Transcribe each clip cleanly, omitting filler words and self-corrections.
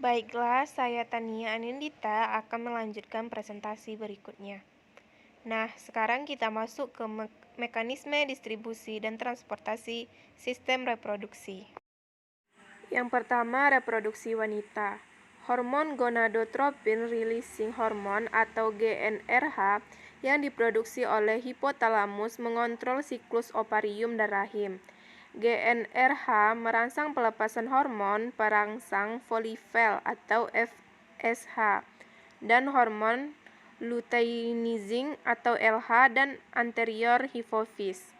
Baiklah, saya Tania Anindita akan melanjutkan presentasi berikutnya. Nah, sekarang kita masuk ke mekanisme distribusi dan transportasi sistem reproduksi. Yang pertama, reproduksi wanita. Hormon gonadotropin releasing hormone atau GnRH yang diproduksi oleh hipotalamus mengontrol siklus ovarium dan rahim. GnRH merangsang pelepasan hormon perangsang folikel atau FSH dan hormon luteinizing atau LH dan anterior hipofis.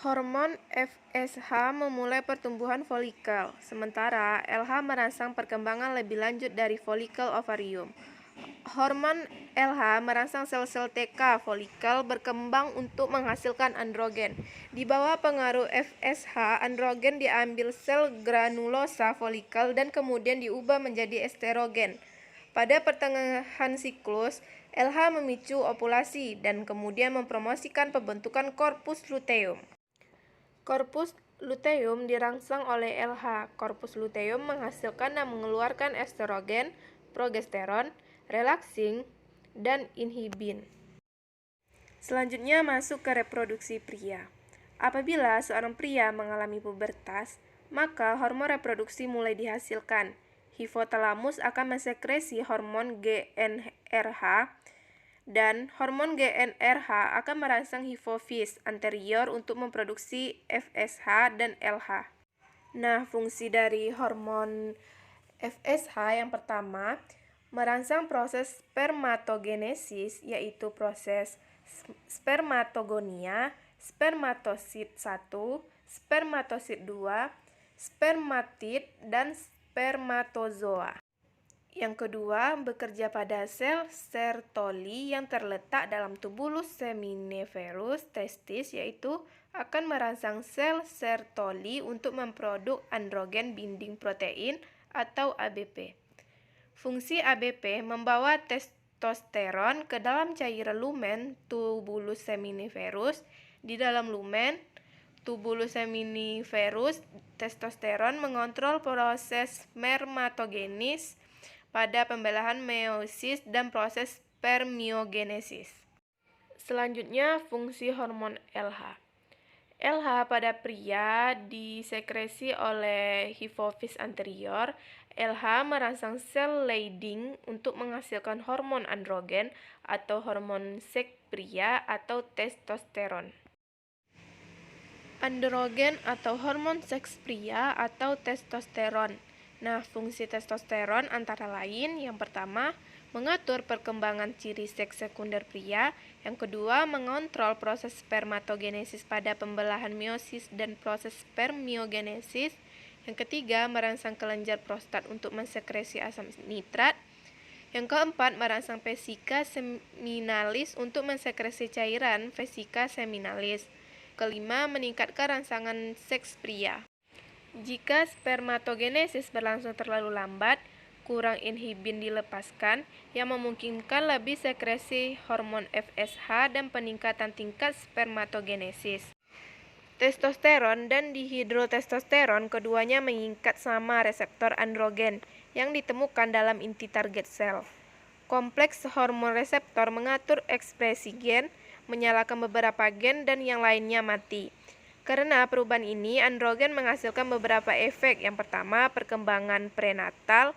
Hormon FSH memulai pertumbuhan folikel, sementara LH merangsang perkembangan lebih lanjut dari folikel ovarium. Hormon LH merangsang sel-sel TK folikel berkembang untuk menghasilkan androgen. Di bawah pengaruh FSH, androgen diambil sel granulosa folikel dan kemudian diubah menjadi estrogen. Pada pertengahan siklus, LH memicu ovulasi dan kemudian mempromosikan pembentukan korpus luteum. Korpus luteum dirangsang oleh LH. Korpus luteum menghasilkan dan mengeluarkan estrogen, progesteron, relaxing, dan inhibin. Selanjutnya masuk ke reproduksi pria. Apabila seorang pria mengalami pubertas, maka hormon reproduksi mulai dihasilkan. Hipotalamus akan mensekresi hormon GnRH dan hormon GnRH akan merangsang hipofis anterior untuk memproduksi FSH dan LH. Nah, fungsi dari hormon FSH yang pertama, merangsang proses spermatogenesis, yaitu proses spermatogonia, spermatosit 1, spermatosit 2, spermatid, dan spermatozoa. Yang kedua, bekerja pada sel Sertoli yang terletak dalam tubulus seminiferus testis, yaitu akan merangsang sel Sertoli untuk memproduk androgen binding protein atau ABP. Fungsi ABP membawa testosteron ke dalam cairan lumen tubulus seminiferus. Di dalam lumen tubulus seminiferus, testosteron mengontrol proses spermatogenis pada pembelahan meiosis dan proses spermiogenesis. Selanjutnya, fungsi hormon LH. LH pada pria disekresi oleh hipofis anterior. LH merangsang sel Leydig untuk menghasilkan hormon androgen atau hormon seks pria atau testosteron. Androgen atau hormon seks pria atau testosteron. Nah, fungsi testosteron antara lain, yang pertama, mengatur perkembangan ciri seks sekunder pria, yang kedua, mengontrol proses spermatogenesis pada pembelahan meiosis dan proses spermiogenesis, yang ketiga, merangsang kelenjar prostat untuk mensekresi asam nitrat, yang keempat, merangsang vesika seminalis untuk mensekresi cairan vesika seminalis, kelima, meningkatkan rangsangan seks pria. Jika spermatogenesis berlangsung terlalu lambat, kurang inhibin dilepaskan, yang memungkinkan lebih sekresi hormon FSH dan peningkatan tingkat spermatogenesis. Testosteron dan dihidrotestosteron keduanya mengikat sama reseptor androgen yang ditemukan dalam inti target sel. Kompleks hormon reseptor mengatur ekspresi gen, menyalakan beberapa gen, dan yang lainnya mati. Karena perubahan ini, androgen menghasilkan beberapa efek. Yang pertama, perkembangan prenatal.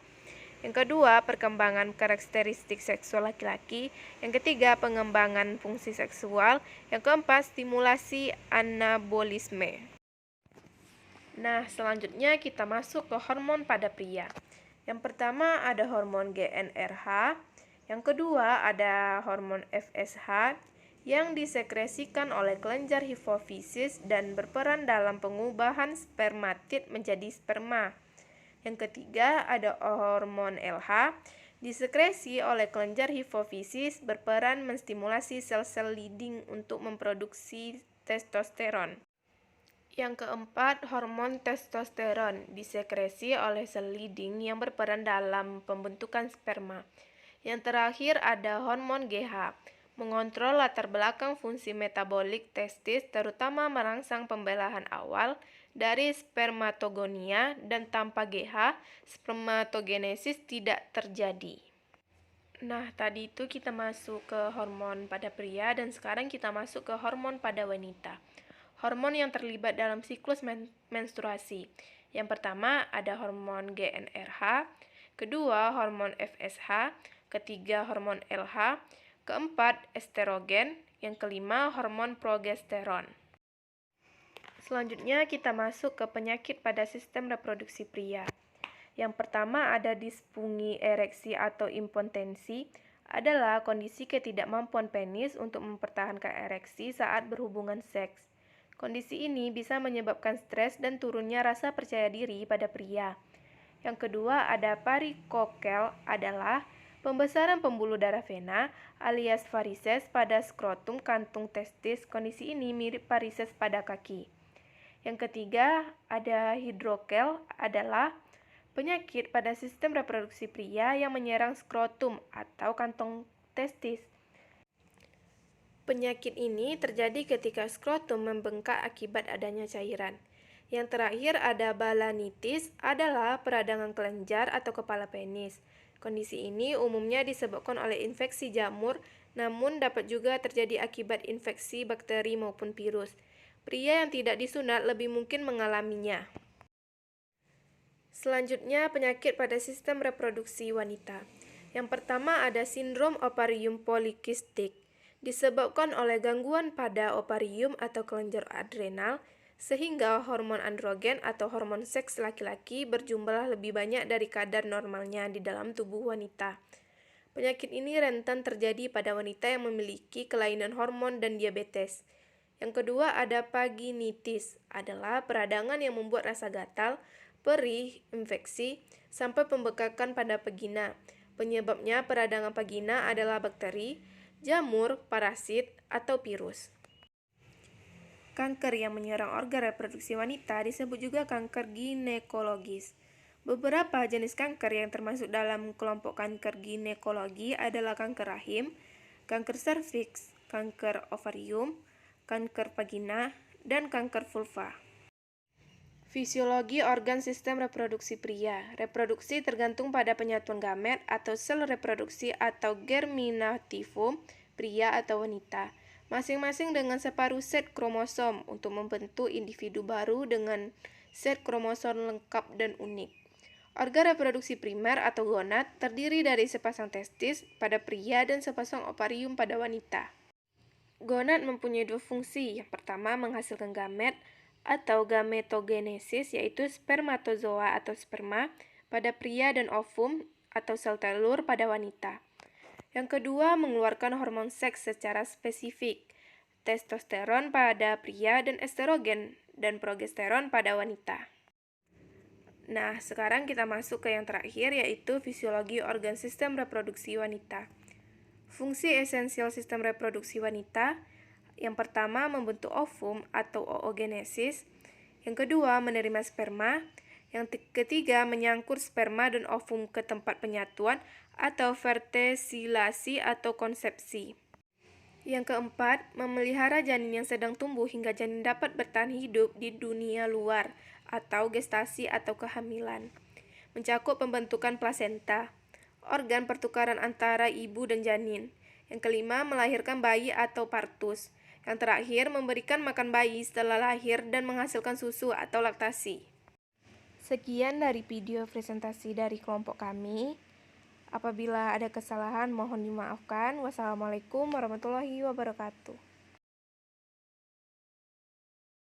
Yang kedua, perkembangan karakteristik seksual laki-laki. Yang ketiga, pengembangan fungsi seksual. Yang keempat, stimulasi anabolisme. Nah, selanjutnya kita masuk ke hormon pada pria. Yang pertama ada hormon GnRH. Yang kedua ada hormon FSH yang disekresikan oleh kelenjar hipofisis dan berperan dalam pengubahan spermatid menjadi sperma. Yang ketiga ada hormon LH, disekresi oleh kelenjar hipofisis, berperan menstimulasi sel-sel Leydig untuk memproduksi testosteron. Yang keempat, hormon testosteron, disekresi oleh sel Leydig yang berperan dalam pembentukan sperma. Yang terakhir ada hormon GH, mengontrol latar belakang fungsi metabolik testis, terutama merangsang pembelahan awal dari spermatogonia dan tanpa GH, spermatogenesis tidak terjadi. Nah, tadi itu kita masuk ke hormon pada pria dan sekarang kita masuk ke hormon pada wanita. Hormon yang terlibat dalam siklus menstruasi. Yang pertama ada hormon GnRH, kedua hormon FSH, ketiga hormon LH, keempat estrogen, yang kelima hormon progesteron. Selanjutnya kita masuk ke penyakit pada sistem reproduksi pria. Yang pertama ada disfungsi ereksi atau impotensi, adalah kondisi ketidakmampuan penis untuk mempertahankan ereksi saat berhubungan seks. Kondisi ini bisa menyebabkan stres dan turunnya rasa percaya diri pada pria. Yang kedua ada varikokel, adalah pembesaran pembuluh darah vena alias varises pada skrotum kantung testis. Kondisi ini mirip varises pada kaki. Yang ketiga ada hidrokel, adalah penyakit pada sistem reproduksi pria yang menyerang skrotum atau kantong testis. Penyakit ini terjadi ketika skrotum membengkak akibat adanya cairan. Yang terakhir ada balanitis, adalah peradangan kelenjar atau kepala penis. Kondisi ini umumnya disebabkan oleh infeksi jamur, namun dapat juga terjadi akibat infeksi bakteri maupun virus. Pria yang tidak disunat lebih mungkin mengalaminya. Selanjutnya, penyakit pada sistem reproduksi wanita. Yang pertama ada sindrom ovarium polikistik, disebabkan oleh gangguan pada ovarium atau kelenjar adrenal, sehingga hormon androgen atau hormon seks laki-laki berjumlah lebih banyak dari kadar normalnya di dalam tubuh wanita. Penyakit ini rentan terjadi pada wanita yang memiliki kelainan hormon dan diabetes. Yang kedua ada vaginitis, adalah peradangan yang membuat rasa gatal, perih, infeksi, sampai pembekakan pada vagina. Penyebabnya peradangan vagina adalah bakteri, jamur, parasit, atau virus. Kanker yang menyerang organ reproduksi wanita disebut juga kanker ginekologis. Beberapa jenis kanker yang termasuk dalam kelompok kanker ginekologi adalah kanker rahim, kanker serviks, kanker ovarium, kanker vagina, dan kanker vulva. Fisiologi organ sistem reproduksi pria. Reproduksi tergantung pada penyatuan gamet atau sel reproduksi atau germinativum pria atau wanita, masing-masing dengan separuh set kromosom untuk membentuk individu baru dengan set kromosom lengkap dan unik. Organ reproduksi primer atau gonad terdiri dari sepasang testis pada pria dan sepasang ovarium pada wanita. Gonad mempunyai dua fungsi. Yang pertama menghasilkan gamet atau gametogenesis, yaitu spermatozoa atau sperma pada pria dan ovum atau sel telur pada wanita. Yang kedua mengeluarkan hormon seks secara spesifik, testosteron pada pria dan estrogen dan progesteron pada wanita. Nah, sekarang kita masuk ke yang terakhir, yaitu fisiologi organ sistem reproduksi wanita. Fungsi esensial sistem reproduksi wanita, yang pertama membentuk ovum atau oogenesis, yang kedua menerima sperma, yang ketiga menyangkut sperma dan ovum ke tempat penyatuan atau fertilasi atau konsepsi. Yang keempat, memelihara janin yang sedang tumbuh hingga janin dapat bertahan hidup di dunia luar atau gestasi atau kehamilan. Mencakup pembentukan plasenta, organ pertukaran antara ibu dan janin. Yang kelima, melahirkan bayi atau partus. Yang terakhir, memberikan makan bayi setelah lahir dan menghasilkan susu atau laktasi. Sekian dari video presentasi dari kelompok kami. Apabila ada kesalahan, mohon dimaafkan. Wassalamualaikum warahmatullahi wabarakatuh.